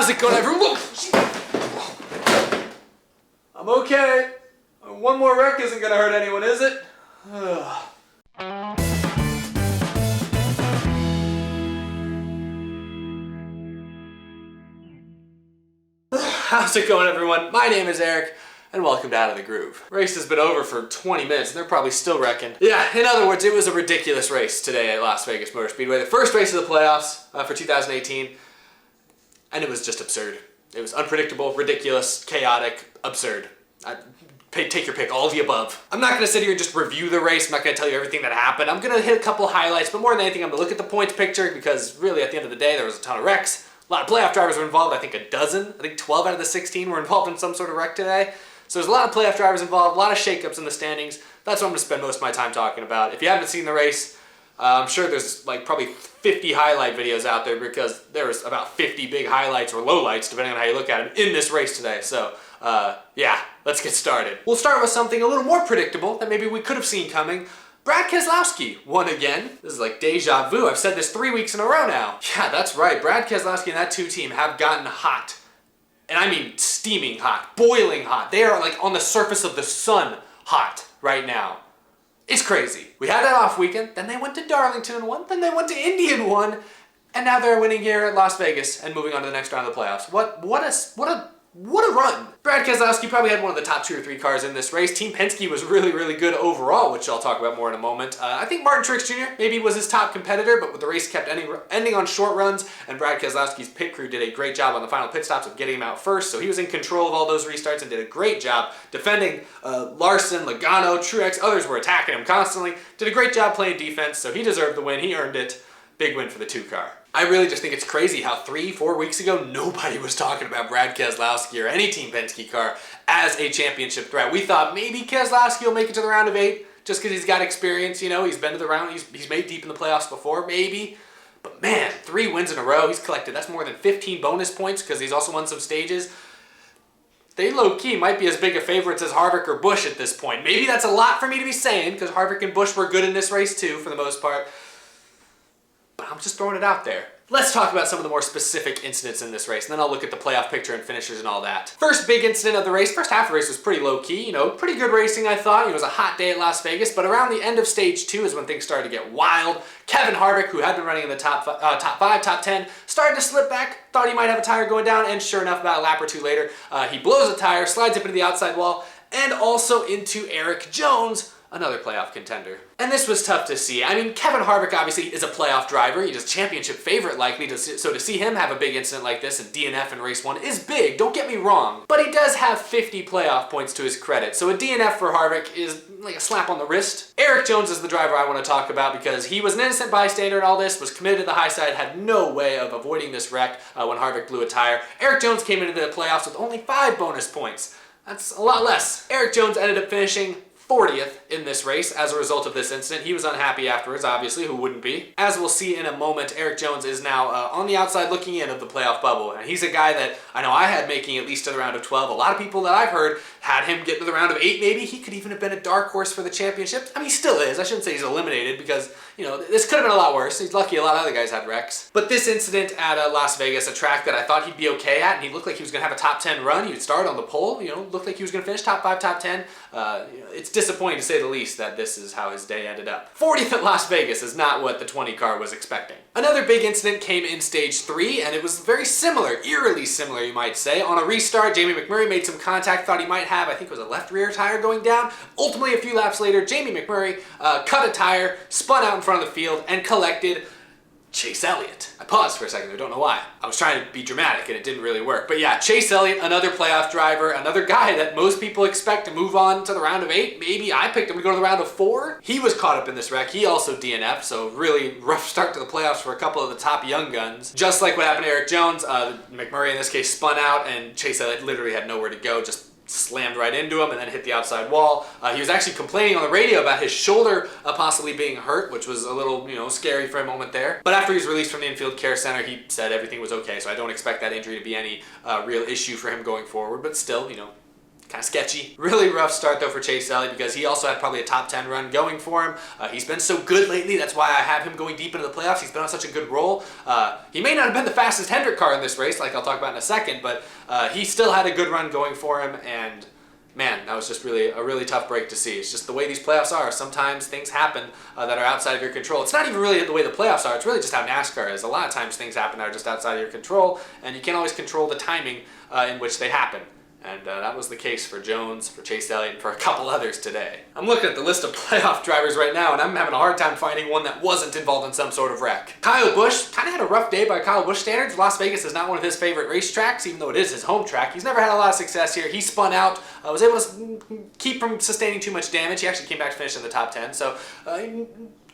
How's it going, everyone? I'm okay. One more wreck isn't gonna hurt anyone, is it? How's it going, everyone? My name is Eric, and welcome to Out of the Groove. Race has been over for 20 minutes, and they're probably still wrecking. Yeah, in other words, it was a ridiculous race today at Las Vegas Motor Speedway. The first race of the playoffs for 2018, and it was just absurd. It was unpredictable, ridiculous, chaotic, absurd. Take your pick, all of the above. I'm not going to sit here and just review the race. I'm not going to tell you everything that happened. I'm going to hit a couple highlights, but more than anything, I'm going to look at the points picture because really at the end of the day, there was a ton of wrecks. A lot of playoff drivers were involved. I think a dozen. I think 12 out of the 16 were involved in some sort of wreck today. So there's a lot of playoff drivers involved, a lot of shakeups in the standings. That's what I'm going to spend most of my time talking about. If you haven't seen the race, I'm sure there's like probably 50 highlight videos out there because there was about 50 big highlights or lowlights, depending on how you look at them, in this race today. So yeah, let's get started. We'll start with something a little more predictable that maybe we could have seen coming. Brad Keselowski won again. This is like deja vu. I've said this 3 weeks in a row now. Yeah, that's right. Brad Keselowski and that 2 team have gotten hot. And I mean steaming hot, boiling hot. They are like on the surface of the sun hot right now. It's crazy. We had that off weekend, then they went to Darlington and won, then they went to Indy and won, and now they're winning here at Las Vegas and moving on to the next round of the playoffs. What a run. Brad Keselowski probably had one of the top 2 or 3 cars in this race. Team Penske was really, really good overall, which I'll talk about more in a moment. I think Martin Truex Jr. maybe was his top competitor, but the race kept ending on short runs, and Brad Keselowski's pit crew did a great job on the final pit stops of getting him out first, so he was in control of all those restarts and did a great job defending Larson, Logano, Truex. Others were attacking him constantly. Did a great job playing defense, so he deserved the win. He earned it. Big win for the 2 car. I really just think it's crazy how 3-4 weeks ago, nobody was talking about Brad Keselowski or any Team Penske car as a championship threat. We thought maybe Keselowski will make it to the round of 8 just because he's got experience, you know, he's been to the round, he's made deep in the playoffs before, maybe. But man, 3 wins in a row, he's collected, that's more than 15 bonus points because he's also won some stages. They low-key might be as big a favorites as Harvick or Busch at this point. Maybe that's a lot for me to be saying because Harvick and Busch were good in this race too, for the most part. But I'm just throwing it out there. Let's talk about some of the more specific incidents in this race, and then I'll look at the playoff picture and finishers and all that. First big incident of the race, first half of the race was pretty low-key, you know, pretty good racing I thought. It was a hot day at Las Vegas, but around the end of stage 2 is when things started to get wild. Kevin Harvick, who had been running in the top 5, top 10, started to slip back, thought he might have a tire going down, and sure enough, about a lap or 2 later, he blows a tire, slides up into the outside wall, and also into Hendrick Jones, another playoff contender. And this was tough to see. I mean, Kevin Harvick obviously is a playoff driver. He's a championship favorite likely, so to see him have a big incident like this and DNF in race 1 is big, don't get me wrong. But he does have 50 playoff points to his credit, so a DNF for Harvick is like a slap on the wrist. Hendrick Jones is the driver I want to talk about because he was an innocent bystander in all this, was committed to the high side, had no way of avoiding this wreck when Harvick blew a tire. Hendrick Jones came into the playoffs with only 5 bonus points. That's a lot less. Hendrick Jones ended up finishing 40th in this race as a result of this incident. He was unhappy afterwards, obviously, who wouldn't be? As we'll see in a moment, Hendrick Jones is now on the outside looking in of the playoff bubble, and he's a guy that I know I had making at least to the round of 12. A lot of people that I've heard had him get to the round of 8 maybe. He could even have been a dark horse for the championship. I mean, he still is. I shouldn't say he's eliminated because, you know, this could have been a lot worse. He's lucky a lot of other guys had wrecks. But this incident at Las Vegas, a track that I thought he'd be okay at, and he looked like he was going to have a top 10 run. He would start on the pole, you know, looked like he was going to finish top 5, top 10. You know, it's disappointing to say the least that this is how his day ended up. 40th at Las Vegas is not what the 20 car was expecting. Another big incident came in stage 3, and it was very similar, eerily similar you might say. On a restart, Jamie McMurray made some contact, thought he might have, I think it was a left rear tire going down. Ultimately, a few laps later, Jamie McMurray cut a tire, spun out in front of the field, and collected Chase Elliott. I paused for a second, I don't know why. I was trying to be dramatic and it didn't really work. But yeah, Chase Elliott, another playoff driver, another guy that most people expect to move on to the round of 8. Maybe I picked him to go to the round of 4. He was caught up in this wreck. He also DNF'd, so really rough start to the playoffs for a couple of the top young guns. Just like what happened to Hendrick Jones, McMurray in this case spun out and Chase Elliott literally had nowhere to go, just slammed right into him and then hit the outside wall. He was actually complaining on the radio about his shoulder possibly being hurt, which was a little, you know, scary for a moment there. But after he was released from the infield care center, he said everything was okay, so I don't expect that injury to be any real issue for him going forward, but still, you know, kind of sketchy. Really rough start though for Chase Elliott because he also had probably a top 10 run going for him. He's been so good lately. That's why I have him going deep into the playoffs. He's been on such a good roll. He may not have been the fastest Hendrick car in this race, like I'll talk about in a second, but he still had a good run going for him, and man, that was just really a really tough break to see. It's just the way these playoffs are. Sometimes things happen that are outside of your control. It's not even really the way the playoffs are. It's really just how NASCAR is. A lot of times things happen that are just outside of your control, and you can't always control the timing in which they happen. And that was the case for Jones, for Chase Elliott, and for a couple others today. I'm looking at the list of playoff drivers right now, and I'm having a hard time finding one that wasn't involved in some sort of wreck. Kyle Busch kind of had a rough day by Kyle Busch standards. Las Vegas is not one of his favorite racetracks, even though it is his home track. He's never had a lot of success here. He spun out, was able to keep from sustaining too much damage. He actually came back to finish in the top 10, so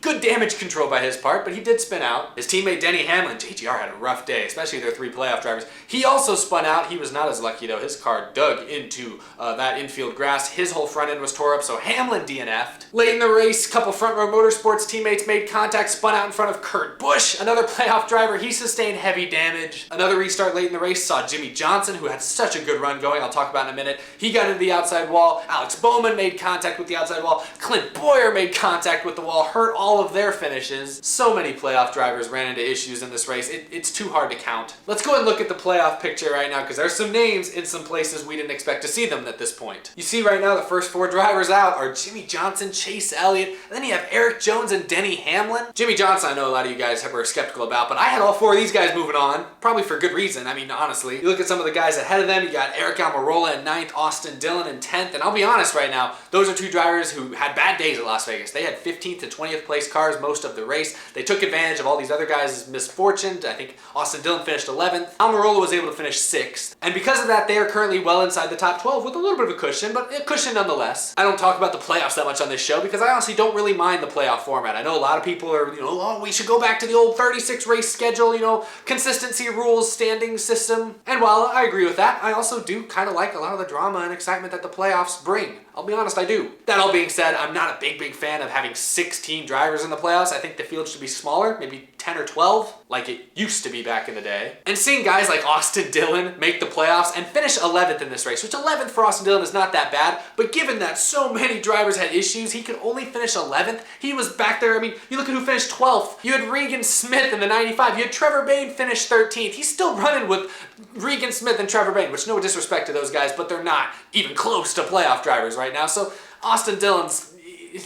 good damage control by his part, but he did spin out. His teammate Denny Hamlin, JGR, had a rough day, especially their 3 playoff drivers. He also spun out. He was not as lucky though. His car dug into that infield grass. His whole front end was tore up, so Hamlin DNF'd. Late in the race, a couple Front Row Motorsports teammates made contact, spun out in front of Kurt Busch, another playoff driver. He sustained heavy damage. Another restart late in the race saw Jimmy Johnson, who had such a good run going, I'll talk about in a minute. He got into the outside wall. Alex Bowman made contact with the outside wall. Clint Boyer made contact with the wall, hurt all of their finishes. So many playoff drivers ran into issues in this race. It's too hard to count. Let's go ahead and look at the playoff picture right now because there's some names in some places we didn't expect to see them at this point. You see right now the first 4 drivers out are Jimmy Johnson, Chase Elliott, and then you have Erik Jones and Denny Hamlin. Jimmy Johnson I know a lot of you guys were skeptical about, but I had all 4 of these guys moving on, probably for good reason. I mean, honestly, you look at some of the guys ahead of them, you got Eric Almirola in 9th, Austin Dillon in 10th, and I'll be honest right now, those are 2 drivers who had bad days at Las Vegas. They had 15th to 20th place cars most of the race. They took advantage of all these other guys' misfortune. I think Austin Dillon finished 11th. Almirola was able to finish 6th. And because of that, they are currently well inside the top 12 with a little bit of a cushion, but a cushion nonetheless. I don't talk about the playoffs that much on this show because I honestly don't really mind the playoff format. I know a lot of people are, oh, we should go back to the old 36 race schedule, consistency rules, standing system. And while I agree with that, I also do kind of like a lot of the drama and excitement that the playoffs bring. I'll be honest, I do. That all being said, I'm not a big fan of having 16 drivers in the playoffs. I think the field should be smaller, maybe 10 or 12, like it used to be back in the day. And seeing guys like Austin Dillon make the playoffs and finish 11th in this race, which 11th for Austin Dillon is not that bad, but given that so many drivers had issues, he could only finish 11th. He was back there, I mean, you look at who finished 12th. You had Regan Smith in the 95. You had Trevor Bayne finish 13th. He's still running with Regan Smith and Trevor Bayne, which no disrespect to those guys, but they're not even close to playoff drivers right now. So Austin Dillon's, he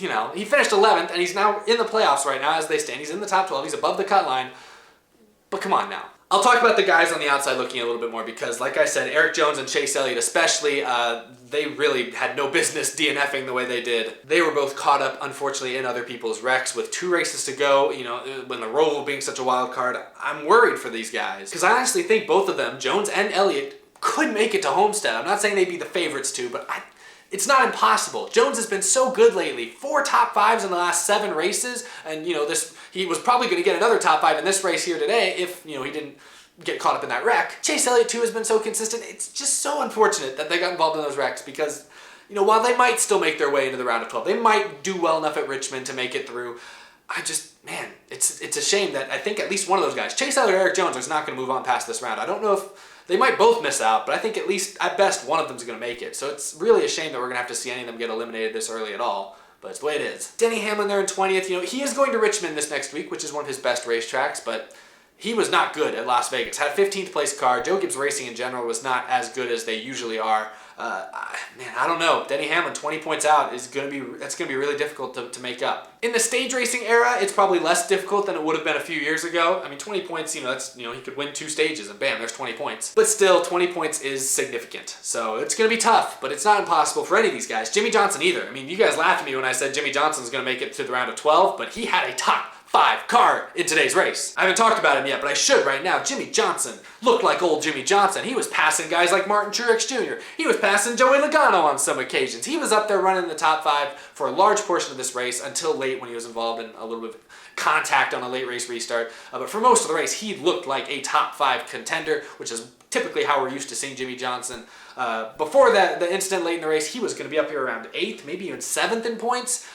finished 11th and he's now in the playoffs right now as they stand. He's in the top 12. He's above the cut line. But come on now. I'll talk about the guys on the outside looking a little bit more because, like I said, Erik Jones and Chase Elliott especially, they really had no business DNFing the way they did. They were both caught up, unfortunately, in other people's wrecks with 2 races to go. When the Roval being such a wild card, I'm worried for these guys because I honestly think both of them, Jones and Elliott, could make it to Homestead. I'm not saying they'd be the favorites to, but it's not impossible. Jones has been so good lately. 4 top 5s in the last 7 races, and he was probably going to get another top 5 in this race here today if he didn't get caught up in that wreck. Chase Elliott too has been so consistent. It's just so unfortunate that they got involved in those wrecks because while they might still make their way into the round of 12, they might do well enough at Richmond to make it through. It's a shame that I think at least one of those guys, Chase Elliott or Erik Jones, is not going to move on past this round. I don't know if they might both miss out, but I think at best, one of them is going to make it. So it's really a shame that we're going to have to see any of them get eliminated this early at all. But it's the way it is. Denny Hamlin there in 20th. He is going to Richmond this next week, which is one of his best racetracks, but he was not good at Las Vegas. Had a 15th place car. Joe Gibbs Racing in general was not as good as they usually are. I don't know. Denny Hamlin, 20 points out, that's going to be really difficult to make up. In the stage racing era, it's probably less difficult than it would have been a few years ago. I mean, 20 points, he could win 2 stages and bam, there's 20 points. But still, 20 points is significant. So it's going to be tough, but it's not impossible for any of these guys. Jimmy Johnson either. I mean, you guys laughed at me when I said Jimmy Johnson's going to make it to the round of 12, but he had a top 5 car in today's race. I haven't talked about him yet, but I should right now. Jimmy Johnson looked like old Jimmy Johnson. He was passing guys like Martin Truex Jr. He was passing Joey Logano on some occasions. He was up there running in the top 5 for a large portion of this race until late when he was involved in a little bit of contact on a late race restart. But for most of the race, he looked like a top 5 contender, which is typically how we're used to seeing Jimmy Johnson. Before the incident late in the race, he was going to be up here around 8th, maybe even 7th in points,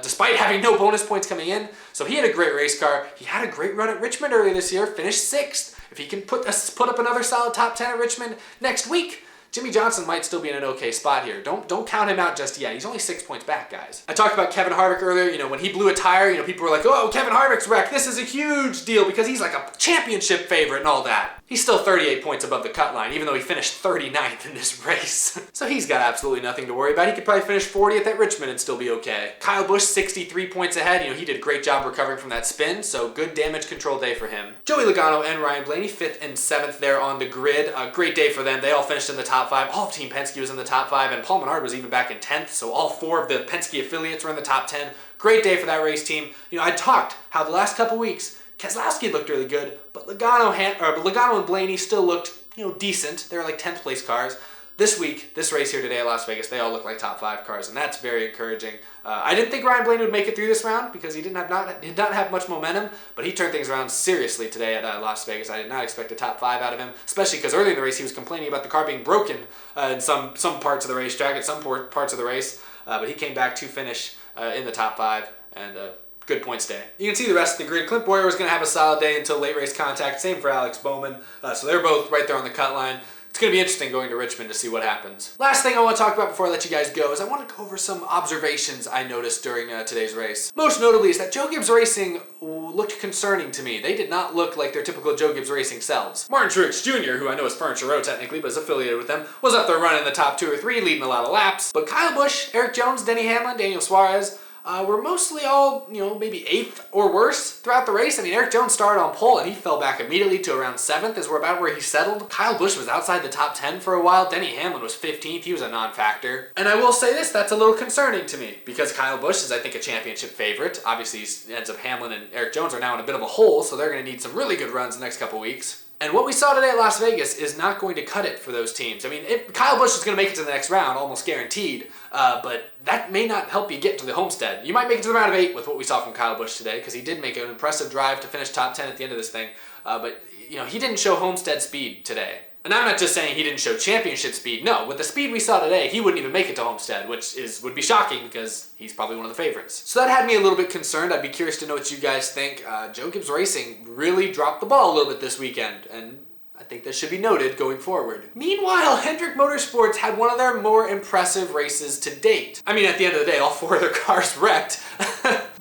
despite having no bonus points coming in. So he had a great race car. He had a great run at Richmond earlier this year, finished 6th. If he can put up another solid top 10 at Richmond next week, Jimmy Johnson might still be in an okay spot here. Don't count him out just yet. He's only 6 points back, guys. I talked about Kevin Harvick earlier. You know, when he blew a tire, you know, people were like, oh, Kevin Harvick's wrecked. This is a huge deal because he's like a championship favorite and all that. He's still 38 points above the cut line, even though he finished 39th in this race. So he's got absolutely nothing to worry about. He could probably finish 40th at Richmond and still be okay. Kyle Busch, 63 points ahead. You know, he did a great job recovering from that spin, so good damage control day for him. Joey Logano and Ryan Blaney, 5th and 7th there on the grid. A great day for them. They all finished in the top 5. All of Team Penske was in the top 5, and Paul Menard was even back in 10th, so all 4 of the Penske affiliates were in the top 10. Great day for that race team. You know, I talked how the last couple weeks, Keselowski looked really good, but Logano and Blaney still looked, you know, decent. They were like 10th place cars. This week, this race here today at Las Vegas, they all look like top 5 cars, and that's very encouraging. I didn't think Ryan Blaney would make it through this round because he did not have much momentum, but he turned things around seriously today at Las Vegas. I did not expect a top 5 out of him, especially because early in the race he was complaining about the car being broken in some parts of the racetrack, at some parts of the race, but he came back to finish in the top 5, and good points day. You can see the rest of the grid. Clint Boyer was going to have a solid day until late race contact. Same for Alex Bowman. So they're both right there on the cut line. It's going to be interesting going to Richmond to see what happens. Last thing I want to talk about before I let you guys go is I want to go over some observations I noticed during today's race. Most notably is that Joe Gibbs Racing looked concerning to me. They did not look like their typical Joe Gibbs Racing selves. Martin Truex Jr., who I know is Furniture Row technically, but is affiliated with them, was up there running the top 2 or 3, leading a lot of laps. But Kyle Busch, Eric Jones, Denny Hamlin, Daniel Suarez, were mostly all, you know, maybe 8th or worse throughout the race. I mean, Eric Jones started on pole and he fell back immediately to around 7th is about where he settled. Kyle Busch was outside the top 10 for a while. Denny Hamlin was 15th. He was a non-factor. And I will say this, that's a little concerning to me because Kyle Busch is, I think, a championship favorite. Obviously, he ends up Hamlin and Eric Jones are now in a bit of a hole, so they're going to need some really good runs the next couple weeks. And what we saw today at Las Vegas is not going to cut it for those teams. I mean, Kyle Busch is going to make it to the next round, almost guaranteed, but that may not help you get to the Homestead. You might make it to the round of 8 with what we saw from Kyle Busch today, because he did make an impressive drive to finish top 10 at the end of this thing, but you know, he didn't show Homestead speed today. And I'm not just saying he didn't show championship speed. No, with the speed we saw today, he wouldn't even make it to Homestead, which would be shocking because he's probably one of the favorites. So that had me a little bit concerned. I'd be curious to know what you guys think. Joe Gibbs Racing really dropped the ball a little bit this weekend, and I think that should be noted going forward. Meanwhile, Hendrick Motorsports had one of their more impressive races to date. I mean, at the end of the day, all 4 of their cars wrecked.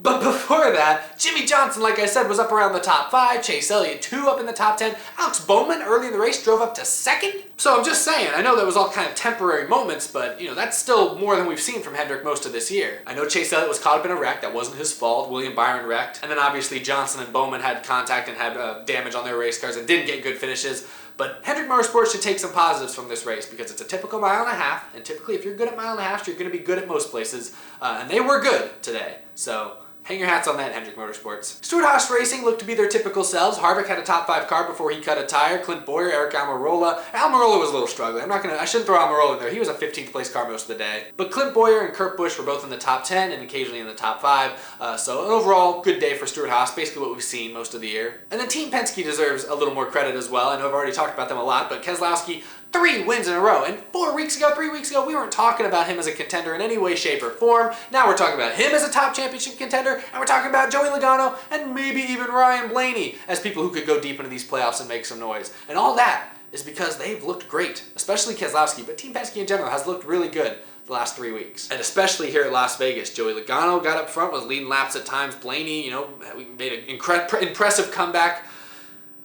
But before that, Jimmy Johnson, like I said, was up around the top 5. Chase Elliott, 2 up in the top 10. Alex Bowman, early in the race, drove up to 2nd. So I'm just saying, I know that was all kind of temporary moments, but, you know, that's still more than we've seen from Hendrick most of this year. I know Chase Elliott was caught up in a wreck. That wasn't his fault. William Byron wrecked. And then obviously Johnson and Bowman had contact and had damage on their race cars and didn't get good finishes. But Hendrick Motorsports should take some positives from this race because it's a typical mile and a half, and typically if you're good at mile and a half, you're going to be good at most places, and they were good today. So hang your hats on that, Hendrick Motorsports. Stewart-Haas Racing looked to be their typical selves. Harvick had a top 5 car before he cut a tire. Clint Boyer, Eric Almirola. Almirola was a little struggling. I shouldn't throw Almirola in there. He was a 15th place car most of the day. But Clint Boyer and Kurt Busch were both in the top 10 and occasionally in the top 5. So an overall good day for Stewart-Haas, basically what we've seen most of the year. And then Team Penske deserves a little more credit as well. I know I've already talked about them a lot, but Keselowski, 3 wins in a row. And 3 weeks ago, we weren't talking about him as a contender in any way, shape, or form. Now we're talking about him as a top championship contender, and we're talking about Joey Logano and maybe even Ryan Blaney as people who could go deep into these playoffs and make some noise. And all that is because they've looked great, especially Keselowski, but Team Penske in general has looked really good the last 3 weeks. And especially here at Las Vegas, Joey Logano got up front, was leading laps at times. Blaney, you know, made an impressive comeback.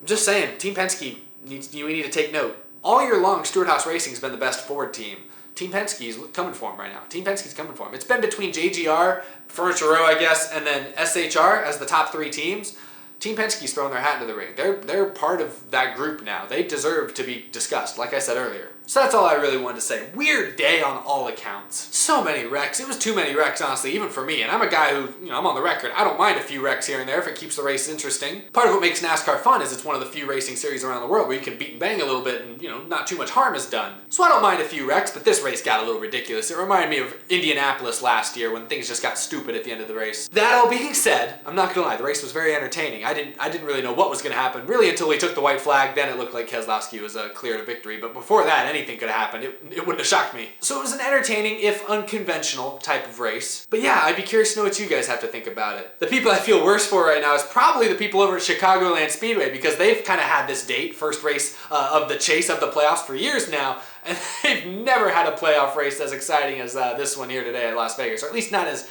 I'm just saying, Team Penske, we need to take note. All year long, Stewart-Haas Racing's been the best Ford team. Team Penske's coming for him right now. Team Penske's coming for him. It's been between JGR, Furniture Row, I guess, and then SHR as the top 3 teams. Team Penske's throwing their hat into the ring. They're part of that group now. They deserve to be discussed, like I said earlier. So that's all I really wanted to say. Weird day on all accounts. So many wrecks. It was too many wrecks, honestly, even for me. And I'm a guy who, you know, I'm on the record. I don't mind a few wrecks here and there if it keeps the race interesting. Part of what makes NASCAR fun is it's one of the few racing series around the world where you can beat and bang a little bit and, you know, not too much harm is done. So I don't mind a few wrecks, but this race got a little ridiculous. It reminded me of Indianapolis last year when things just got stupid at the end of the race. That all being said, I'm not gonna lie, the race was very entertaining. I didn't really know what was gonna happen, really until he took the white flag. Then it looked like Keselowski was clear to victory, but before that, anything could have happened. It wouldn't have shocked me. So it was an entertaining, if unconventional, type of race. But yeah, I'd be curious to know what you guys have to think about it. The people I feel worse for right now is probably the people over at Chicagoland Speedway because they've kind of had this date, first race of the chase of the playoffs for years now, And they've never had a playoff race as exciting as this one here today at Las Vegas, or at least not as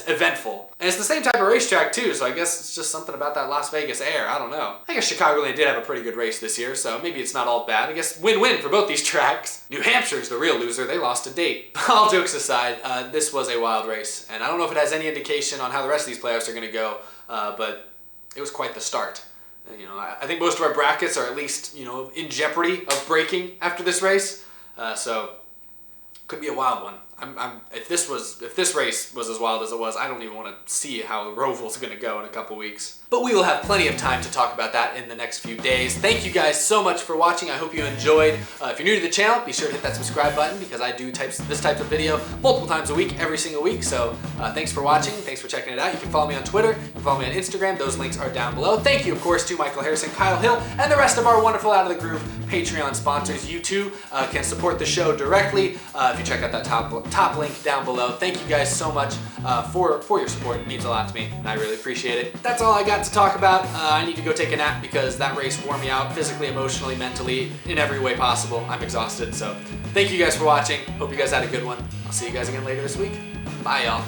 eventful. And it's the same type of racetrack too, so I guess it's just something about that Las Vegas air. I don't know. I guess Chicagoland did have a pretty good race this year, so maybe it's not all bad. I guess win-win for both these tracks. New Hampshire's the real loser. They lost a date. All jokes aside, this was a wild race, and I don't know if it has any indication on how the rest of these playoffs are going to go, but it was quite the start. You know, I think most of our brackets are at least, you know, in jeopardy of breaking after this race, so could be a wild one. If this race was as wild as it was, I don't even want to see how Roval's going to go in a couple weeks. But we will have plenty of time to talk about that in the next few days. Thank you guys so much for watching. I hope you enjoyed. If you're new to the channel, be sure to hit that subscribe button because I do this type of video multiple times a week, every single week. So thanks for watching. Thanks for checking it out. You can follow me on Twitter. You can follow me on Instagram. Those links are down below. Thank you, of course, to Michael Harrison, Kyle Hill, and the rest of our wonderful Out of the Groove Patreon sponsors. You too can support the show directly if you check out that top link down below. Thank you guys so much for your support. It means a lot to me, and I really appreciate it. That's all I got to talk about. I need to go take a nap because that race wore me out physically, emotionally, mentally, in every way possible. I'm exhausted, so thank you guys for watching. Hope you guys had a good one. I'll see you guys again later this week. Bye, y'all.